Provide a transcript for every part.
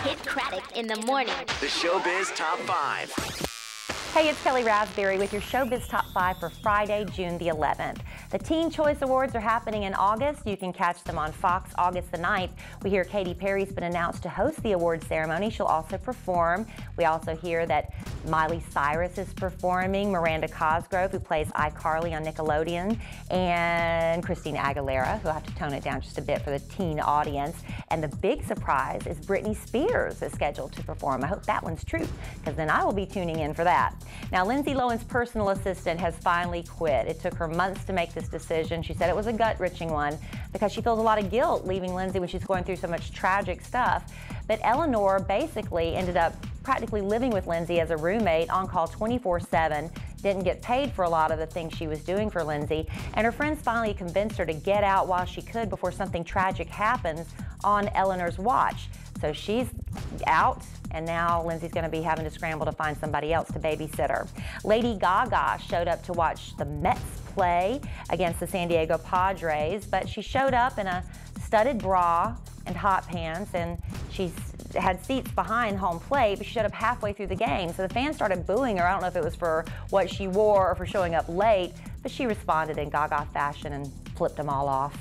Kidd Kraddick in the morning. The Showbiz Top 5. Hey, it's Kellie Rasberry with your Showbiz Top 5 for Friday, June the 11th. The Teen Choice Awards are happening in August. You can catch them on Fox August the 9th. We hear Katy Perry's been announced to host the awards ceremony. She'll also perform. We also hear that Miley Cyrus is performing, Miranda Cosgrove, who plays iCarly on Nickelodeon, and Christina Aguilera, who will have to tone it down just a bit for the teen audience. And the big surprise is Britney Spears is scheduled to perform. I hope that one's true, because then I will be tuning in for that. Now, Lindsay Lohan's personal assistant has finally quit. It took her months to make this decision. She said it was a gut-wrenching one because she feels a lot of guilt leaving Lindsay when she's going through so much tragic stuff. But Eleanor basically ended up practically living with Lindsay as a roommate, on call 24/7, didn't get paid for a lot of the things she was doing for Lindsay, and her friends finally convinced her to get out while she could before something tragic happens on Eleanor's watch. So she's out, and now Lindsay's going to be having to scramble to find somebody else to babysit her. Lady Gaga showed up to watch the Mets play against the San Diego Padres, but she showed up in a studded bra and hot pants, and she had seats behind home plate, but she showed up halfway through the game. So the fans started booing her. I don't know if it was for what she wore or for showing up late, but she responded in Gaga fashion and flipped them all off.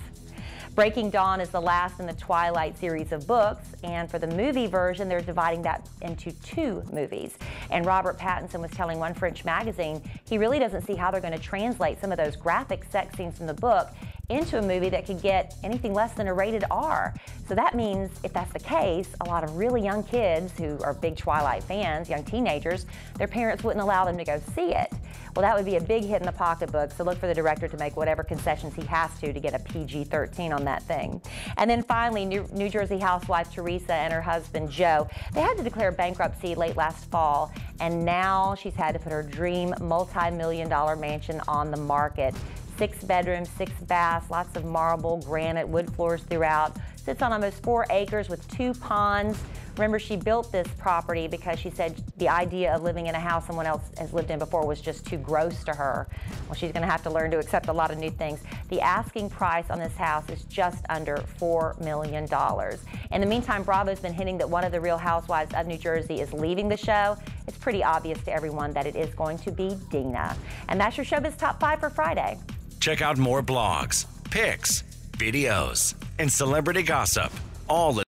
Breaking Dawn is the last in the Twilight series of books, and for the movie version, they're dividing that into 2 movies. And Robert Pattinson was telling one French magazine he really doesn't see how they're going to translate some of those graphic sex scenes from the book into a movie that could get anything less than a rated R. So that means, if that's the case, a lot of really young kids who are big Twilight fans, young teenagers, their parents wouldn't allow them to go see it. Well, that would be a big hit in the pocketbook, so look for the director to make whatever concessions he has to get a PG-13 on that thing. And then finally, New Jersey housewife Teresa and her husband Joe, they had to declare bankruptcy late last fall, and now she's had to put her dream multi-million-dollar mansion on the market. 6 bedrooms, 6 baths, lots of marble, granite, wood floors throughout. Sits on almost 4 acres with 2 ponds. Remember, she built this property because she said the idea of living in a house someone else has lived in before was just too gross to her. Well, she's going to have to learn to accept a lot of new things. The asking price on this house is just under $4 million. In the meantime, Bravo's been hinting that one of the Real Housewives of New Jersey is leaving the show. It's pretty obvious to everyone that it is going to be Dina. And that's your Showbiz Top 5 for Friday. Check out more blogs, pics, videos, and celebrity gossip, all